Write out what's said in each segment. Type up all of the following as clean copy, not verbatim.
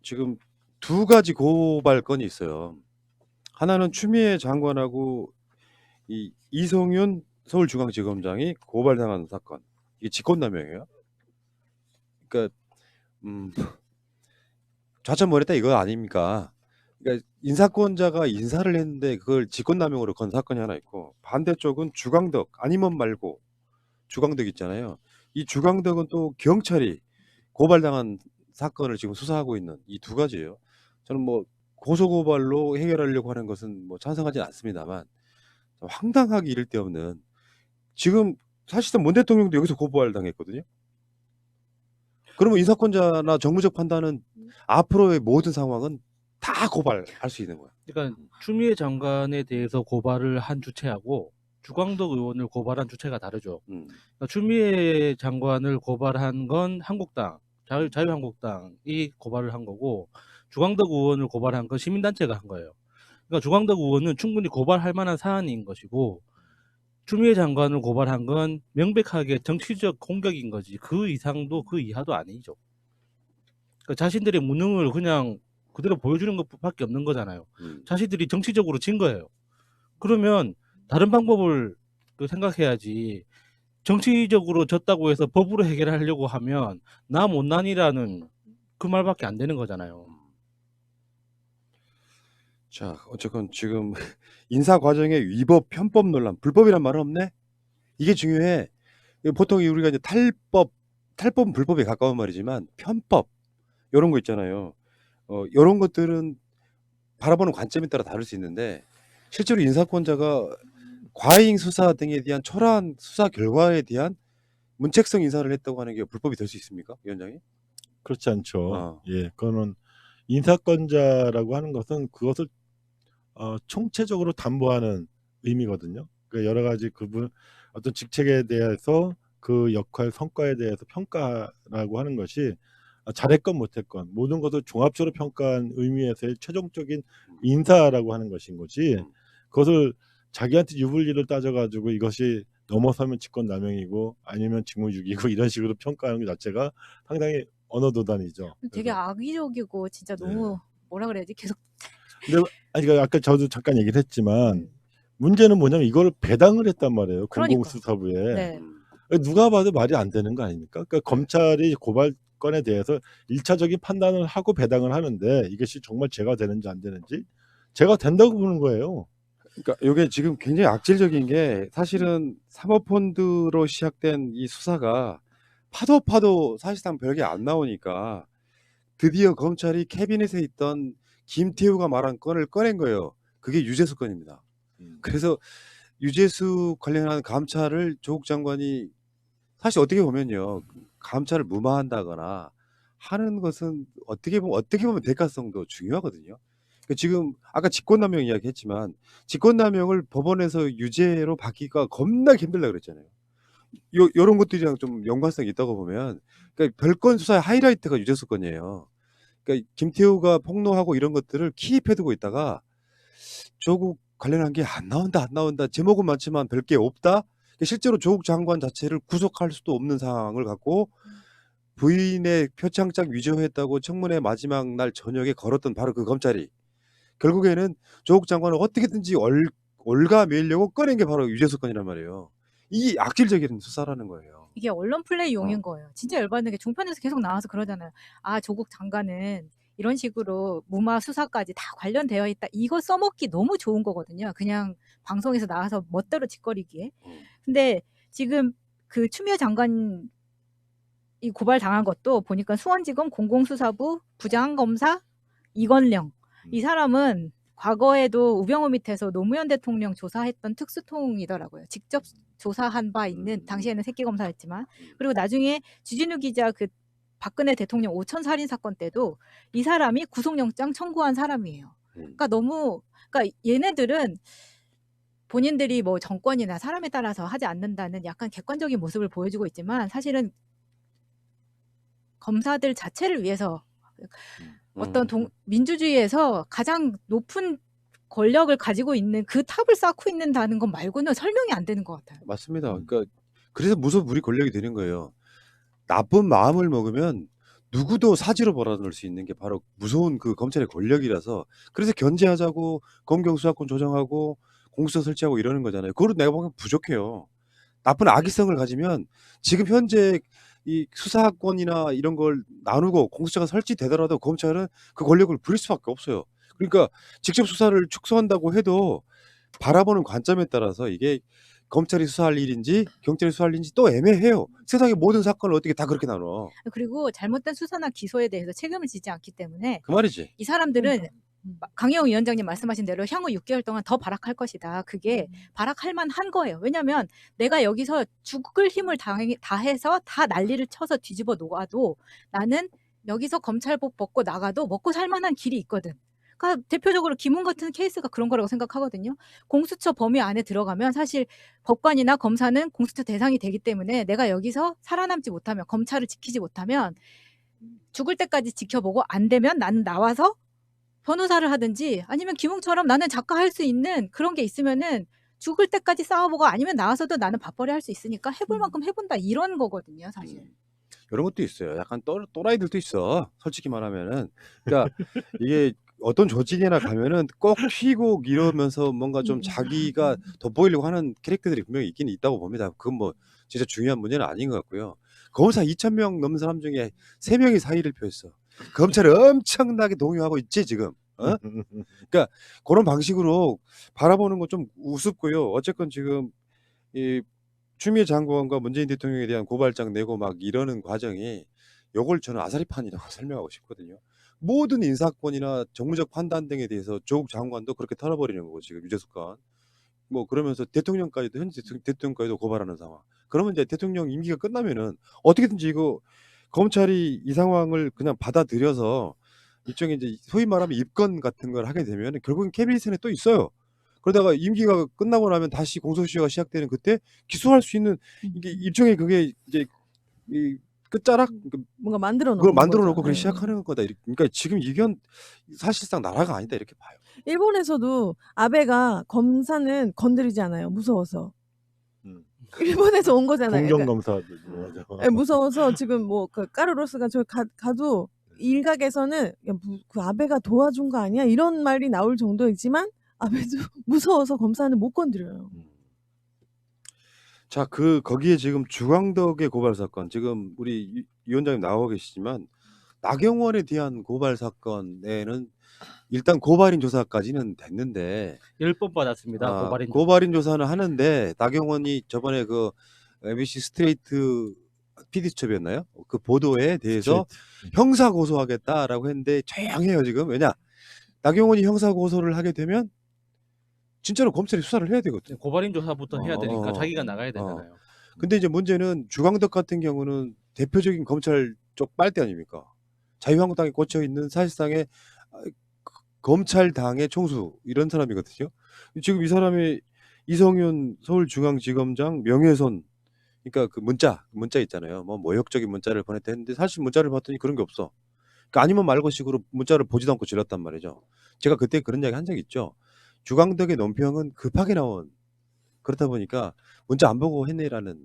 지금 두 가지 고발 건이 있어요. 하나는 추미애 장관하고 이 이성윤 서울중앙지검장이 고발당한 사건. 이게 직권남용이에요. 그러니까 음, 좌천머리다 이거 아닙니까? 그러니까 인사권자가 인사를 했는데 그걸 직권남용으로 건 사건이 하나 있고, 반대쪽은 주광덕 아니면 말고 주광덕 있잖아요. 이 주광덕은 또 경찰이 고발당한 사건을 지금 수사하고 있는 이 두 가지예요. 저는 뭐 고소고발로 해결하려고 하는 것은 뭐 찬성하지는 않습니다만, 황당하기 이를 데 없는, 지금 사실상 문 대통령도 여기서 고발당했거든요. 그러면 인사권자나 정무적 판단은 앞으로의 모든 상황은 다 고발할 수 있는 거야. 그러니까 추미애 장관에 대해서 고발을 한 주체하고 주광덕 의원을 고발한 주체가 다르죠. 그러니까 추미애 장관을 고발한 건 한국당, 자유한국당이 고발을 한 거고, 주광덕 의원을 고발한 건 시민단체가 한 거예요. 그러니까 주광덕 의원은 충분히 고발할 만한 사안인 것이고, 추미애 장관을 고발한 건 명백하게 정치적 공격인 거지, 그 이상도 그 이하도 아니죠. 그러니까 자신들의 무능을 그냥 그대로 보여주는 것밖에 없는 거잖아요. 자신들이 정치적으로 진 거예요. 그러면 다른 방법을 생각해야지. 정치적으로 졌다고 해서 법으로 해결하려고 하면 나 못난이라는 그 말밖에 안 되는 거잖아요. 자, 어쨌건 지금 인사 과정의 위법, 편법 논란, 불법이란 말은 없네? 이게 중요해. 보통 우리가 이제 탈법은 불법에 가까운 말이지만, 편법, 이런 거 있잖아요. 이런 것들은 바라보는 관점에 따라 다를 수 있는데, 실제로 인사권자가 과잉 수사 등에 대한 초라한 수사 결과에 대한 문책성 인사를 했다고 하는 게 불법이 될 수 있습니까, 위원장님? 그렇지 않죠. 어. 예, 그거는 인사권자라고 하는 것은 그것을 총체적으로 담보하는 의미거든요. 그러니까 여러 가지 그분 어떤 직책에 대해서 그 역할 성과에 대해서 평가라고 하는 것이 잘했건 못했건 모든 것을 종합적으로 평가한 의미에서의 최종적인 인사라고 하는 것인 거지, 그것을 자기한테 유불리를 따져가지고 이것이 넘어서면 직권남용이고 아니면 직무유기고 이런 식으로 평가하는 것 자체가 상당히 언어도단이죠. 되게 악의적이고 진짜 너무 뭐라 그래야지, 계속. 근데 그러니까 아까 저도 잠깐 얘기를 했지만 문제는 뭐냐면 이걸 배당을 했단 말이에요. 그러니까. 공공수사부에. 네. 누가 봐도 말이 안 되는 거 아닙니까? 그러니까 검찰이 고발건에 대해서 1차적인 판단을 하고 배당을 하는데 이것이 정말 죄가 되는지 안 되는지, 죄가 된다고 보는 거예요. 그러니까 이게 지금 굉장히 악질적인 게, 사실은 사모펀드로 시작된 이 수사가 파도 사실상 별게 안 나오니까 드디어 검찰이 캐비넷에 있던 김태우가 말한 건을 꺼낸 거예요. 그게 유재수 건입니다. 그래서 유재수 관련한 감찰을 조국 장관이, 사실 어떻게 보면요, 감찰을 무마한다거나 하는 것은 어떻게 보면 대가성도 중요하거든요. 그러니까 지금 아까 직권남용 이야기했지만, 직권남용을 법원에서 유죄로 받기가 겁나게 힘들다 그랬잖아요. 요런 것들이랑 좀 연관성이 있다고 보면, 그러니까 별건 수사의 하이라이트가 유재수 건이에요. 그러니까 김태우가 폭로하고 이런 것들을 키입해 두고 있다가 조국 관련한 게 안 나온다. 제목은 많지만 별게 없다. 실제로 조국 장관 자체를 구속할 수도 없는 상황을 갖고 부인의 표창장 위조했다고 청문회 마지막 날 저녁에 걸었던 바로 그 검찰이, 결국에는 조국 장관을 어떻게든지 올가매려고 꺼낸 게 바로 유재수 건이란 말이에요. 이 악질적인 수사라는 거예요. 이게 언론 플레이용인 거예요. 진짜 열받는 게 종편에서 계속 나와서 그러잖아요. 아, 조국 장관은 이런 식으로 무마 수사까지 다 관련되어 있다. 이거 써먹기 너무 좋은 거거든요. 그냥 방송에서 나와서 멋대로 짓거리기에. 근데 지금 그 추미애 장관 이 고발 당한 것도 보니까 수원지검 공공수사부 부장검사 이건령, 이 사람은 과거에도 우병우 밑에서 노무현 대통령 조사했던 특수통이더라고요. 직접 조사한 바 있는, 당시에는 새끼검사였지만. 그리고 나중에 주진우 기자 그 박근혜 대통령 5천 살인 사건 때도 이 사람이 구속영장 청구한 사람이에요. 그러니까 그러니까 얘네들은 본인들이 뭐 정권이나 사람에 따라서 하지 않는다는 약간 객관적인 모습을 보여주고 있지만, 사실은 검사들 자체를 위해서 어떤 민주주의에서 가장 높은 권력을 가지고 있는 그 탑을 쌓고 있는다는 것 말고는 설명이 안 되는 것 같아요. 맞습니다. 그러니까 그래서 무소불위 권력이 되는 거예요. 나쁜 마음을 먹으면 누구도 사지로 몰아넣을 수 있는 게 바로 무서운 그 검찰의 권력이라서 그래서 견제하자고 검경 수사권 조정하고 공수처 설치하고 이러는 거잖아요. 그거로 내가 보기엔 부족해요. 나쁜 악의성을 가지면 지금 현재 이 수사권이나 이런 걸 나누고 공수처가 설치되더라도 검찰은 그 권력을 부릴 수밖에 없어요. 그러니까 직접 수사를 축소한다고 해도 바라보는 관점에 따라서 이게 검찰이 수사할 일인지 경찰이 수사할 일인지 또 애매해요. 세상의 모든 사건을 어떻게 다 그렇게 나눠. 그리고 잘못된 수사나 기소에 대해서 책임을 지지 않기 때문에 그 말이지. 이 사람들은 그러니까. 강혜영 위원장님 말씀하신 대로 향후 6개월 동안 더 발악할 것이다. 그게 발악할 만한 거예요. 왜냐하면 내가 여기서 죽을 힘을 다해서 다 난리를 쳐서 뒤집어 놓아도 나는 여기서 검찰복 벗고 나가도 먹고 살 만한 길이 있거든. 그러니까 대표적으로 김웅 같은 케이스가 그런 거라고 생각하거든요. 공수처 범위 안에 들어가면 사실 법관이나 검사는 공수처 대상이 되기 때문에 내가 여기서 살아남지 못하면 검찰을 지키지 못하면 죽을 때까지 지켜보고 안 되면 나는 나와서 변호사를 하든지 아니면 김웅처럼 나는 작가 할 수 있는 그런 게 있으면은 죽을 때까지 싸워보고 아니면 나와서도 나는 밥벌이 할 수 있으니까 해볼 만큼 해본다 이런 거거든요, 사실. 이런 것도 있어요. 약간 또라이들도 있어. 솔직히 말하면은. 그러니까 이게 어떤 조직이나 가면은 꼭 튀고 이러면서 뭔가 좀 자기가 돋보이려고 하는 캐릭터들이 분명히 있긴 있다고 봅니다. 그건 뭐 진짜 중요한 문제는 아닌 것 같고요. 검사 2,000명 넘는 사람 중에 3명이 사의를 표했어. 검찰을 엄청나게 동요하고 있지 지금. 어? 그러니까 그런 방식으로 바라보는 건 좀 우습고요. 어쨌건 지금 이 추미애 장관과 문재인 대통령에 대한 고발장 내고 막 이러는 과정이 요걸 저는 아사리판이라고 설명하고 싶거든요. 모든 인사권이나 정무적 판단 등에 대해서 조국 장관도 그렇게 털어버리는 거고 지금 유재석관 뭐 그러면서 대통령까지도 현재 대통령까지도 고발하는 상황. 그러면 이제 대통령 임기가 끝나면은 어떻게든지 이거 검찰이 이 상황을 그냥 받아들여서 일종의 이제 소위 말하면 입건 같은 걸 하게 되면 결국엔 캐비닛에 또 있어요. 그러다가 임기가 끝나고 나면 다시 공소시효가 시작되는 그때 기소할 수 있는 이게 일종의 그게 이제 이 끝자락 뭔가 만들어 그걸 놓은 만들어 거죠. 놓고 그렇게 네. 시작하는 거다. 그러니까 지금 이건 사실상 나라가 아니다 이렇게 봐요. 일본에서도 아베가 검사는 건드리지 않아요. 무서워서. 음. 일본에서 온 거잖아요. 공경 그러니까 검사들 예, 무서워서 지금 뭐 그 까르로스가 저 가도 일각에서는 야, 그 아베가 도와준 거 아니야? 이런 말이 나올 정도이지만 아베도 무서워서 검사는 못 건드려요. 자, 거기에 지금 주광덕의 고발 사건 지금 우리 이 위원장님 나오고 계시지만 나경원에 대한 고발 사건에는 일단 고발인 조사까지는 됐는데 10번 받았습니다. 고발인 조사. 고발인 조사는 하는데 나경원이 저번에 그 MBC 스트레이트 PD수첩이었나요? 그 보도에 대해서 형사 고소하겠다라고 했는데 조용해요 지금. 왜냐? 나경원이 형사 고소를 하게 되면 진짜로 검찰이 수사를 해야 되거든. 고발인 조사부터 해야 되니까 어. 자기가 나가야 되잖아요. 근데 이제 문제는 주광덕 같은 경우는 대표적인 검찰 쪽 빨대 아닙니까? 자유한국당에 꽂혀 있는 사실상의 검찰당의 총수 이런 사람이거든요. 지금 이 사람이 이성윤 서울중앙지검장 명예훼손 그러니까 그 문자 있잖아요. 뭐 모욕적인 문자를 보냈다 했는데 사실 문자를 봤더니 그런 게 없어. 그러니까 아니면 말고식으로 문자를 보지도 않고 질렀단 말이죠. 제가 그때 그런 이야기 한 적 있죠. 주광덕의 논평은 급하게 나온 그렇다 보니까 문자 안 보고 했네라는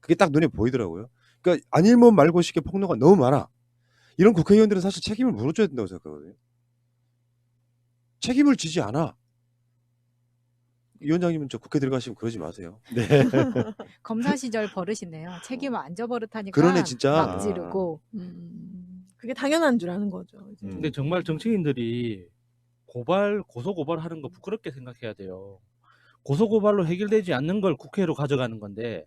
그게 딱 눈에 보이더라고요. 그러니까 아니면 말고식의 폭로가 너무 많아. 이런 국회의원들은 사실 책임을 물어줘야 된다고 생각하거든요. 책임을 지지 않아. 위원장님은 저 국회 들어가시면 그러지 마세요. 네. 검사 시절 버릇이네요. 책임을 안 져버릇하니까 그러네 진짜. 막 지르고. 그게 당연한 줄 아는 거죠. 이제. 근데 정말 정치인들이 고소 고발하는 거 부끄럽게 생각해야 돼요. 고소 고발로 해결되지 않는 걸 국회로 가져가는 건데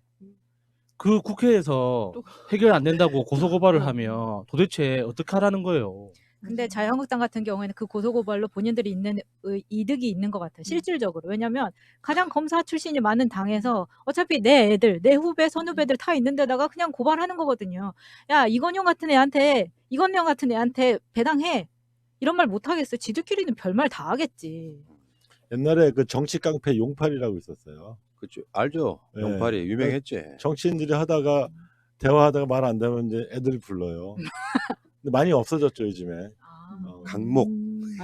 그 국회에서 해결 안 된다고 고소 고발을 하면 도대체 어떻게 하라는 거예요. 근데 자유한국당 같은 경우에는 그 고소고발로 본인들이 있는 이득이 있는 것 같아요. 실질적으로. 왜냐하면 가장 검사 출신이 많은 당에서 어차피 내 애들, 내 후배, 선후배들 다 있는 데다가 그냥 고발하는 거거든요. 야, 이건영 같은 애한테 배당해. 이런 말 못하겠어. 지들끼리는 별말 다 하겠지. 옛날에 그 정치 깡패 용팔이라고 있었어요. 그렇죠. 알죠. 네. 용팔이 유명했지. 정치인들이 하다가 대화하다가 말 안 되면 이제 애들이 불러요. 근데 많이 없어졌죠 요즘에. 강목.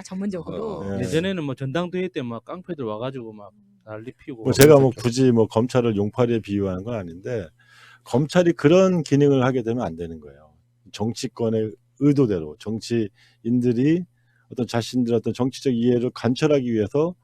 전문적으로. 네. 예전에는 뭐 전당대회 때 막 깡패들 와가지고 막 난리 피우고. 뭐 제가 뭐 굳이 뭐 검찰을 용팔이에 비유하는 건 아닌데 검찰이 그런 기능을 하게 되면 안 되는 거예요. 정치권의 의도대로 정치인들이 어떤 자신들의 어떤 정치적 이해를 관철하기 위해서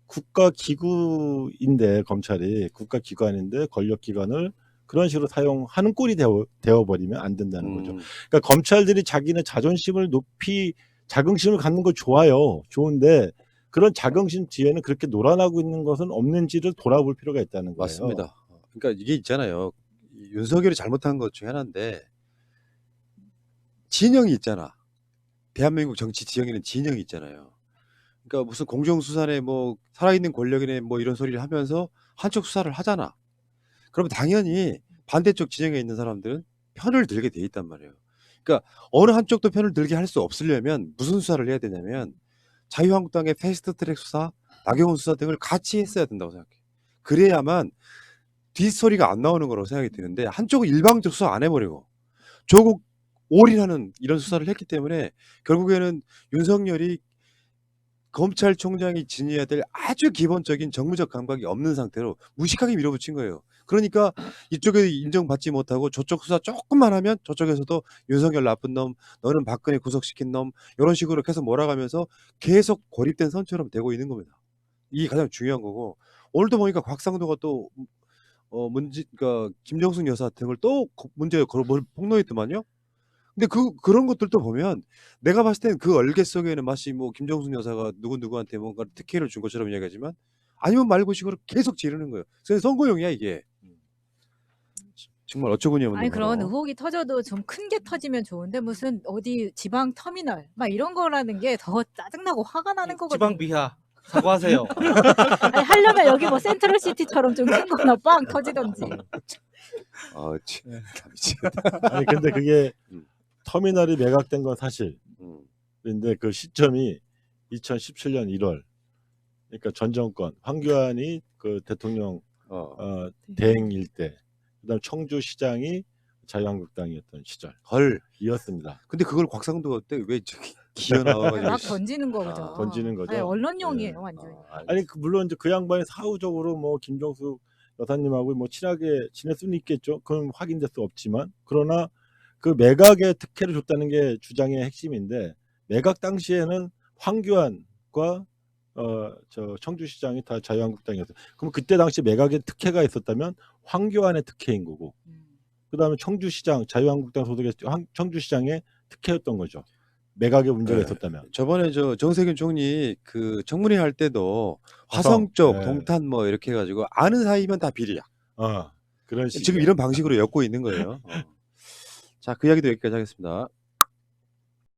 국가기구인데 검찰이 국가기관인데 권력기관을 그런 식으로 사용하는 꼴이 되어버리면 안 된다는 거죠. 그러니까 검찰들이 자기네 자존심을 높이 자긍심을 갖는 거 좋아요. 좋은데 그런 자긍심 뒤에는 그렇게 놀아나고 있는 것은 없는지를 돌아볼 필요가 있다는 거예요. 맞습니다. 그러니까 이게 있잖아요. 윤석열이 잘못한 것 중에 하나인데 진영이 있잖아. 대한민국 정치 지형에는 진영이 있잖아요. 그러니까 무슨 공정수사네 뭐 살아있는 권력이네 뭐 이런 소리를 하면서 한쪽 수사를 하잖아. 그럼 당연히 반대쪽 진영에 있는 사람들은 편을 들게 돼 있단 말이에요. 그러니까 어느 한쪽도 편을 들게 할 수 없으려면 무슨 수사를 해야 되냐면 자유한국당의 패스트트랙 수사, 나경원 수사 등을 같이 했어야 된다고 생각해. 그래야만 뒷소리가 안 나오는 거라고 생각이 드는데 한쪽은 일방적 수사 안 해버리고 조국 올인하는 이런 수사를 했기 때문에 결국에는 윤석열이 검찰총장이 지녀야 될 아주 기본적인 정무적 감각이 없는 상태로 무식하게 밀어붙인 거예요. 그러니까 이쪽에 인정받지 못하고 저쪽 수사 조금만 하면 저쪽에서도 윤석열 나쁜 놈, 너는 박근혜 구속시킨 놈 이런 식으로 계속 몰아가면서 계속 고립된 선처럼 되고 있는 겁니다. 이게 가장 중요한 거고 오늘도 보니까 곽상도가 또 그러니까 김정숙 여사 등을 또 문제에 폭로했더만요. 근데 그런 것들도 보면 내가 봤을 때는 그 얼개 속에는 마치 뭐 김정숙 여사가 누구한테 뭔가 특혜를 준 것처럼 이야기하지만 아니면 말고식으로 계속 지르는 거예요. 그래서 선거용이야 이게. 정말 어처구니 없는 아니 그런 거로. 의혹이 터져도 좀 큰 게 터지면 좋은데 무슨 어디 지방 터미널 막 이런 거라는 게 더 짜증나고 화가 나는 거거든요. 지방 비하 사과하세요. 아니, 하려면 여기 뭐 센트럴시티처럼 좀 큰 거나 빵 터지던지. 아, 참, 네. 미치겠다. 아니 근데 그게 음. 터미널이 매각된 건 사실. 음. 근데 그 시점이 2017년 1월. 그러니까 전 정권 황교안이 그 대통령 대행일 때, 그다음 청주시장이 자유한국당이었던 헐. 시절이었습니다. 근데 그걸 곽상도가 때 왜 저기 기어 나와가지고 막 던지는 거죠. 아, 던지는 거죠. 아니, 언론용이에요 네. 완전히. 아니 물론 이제 그 양반이 사후적으로 뭐 김정숙 여사님하고 뭐 친하게 지낼 수는 있겠죠. 그건 확인될 수 없지만 그러나 그 매각의 특혜를 줬다는 게 주장의 핵심인데 매각 당시에는 황교안과 저 청주시장이 다 자유한국당이었어요. 그럼 그때 당시 매각의 특혜가 있었다면 황교안의 특혜인 거고, 그다음에 청주시장 자유한국당 소속의 청주시장의 특혜였던 거죠. 매각의 문제가 네. 있었다면. 저번에 저 정세균 총리 그 청문회 할 때도 화성 쪽, 네. 동탄 뭐 이렇게 해가지고 아는 사이면 다 비리야. 그런 식. 지금 이런 방식으로 엮고 있는 거예요. 자, 그 이야기도 여기까지 하겠습니다.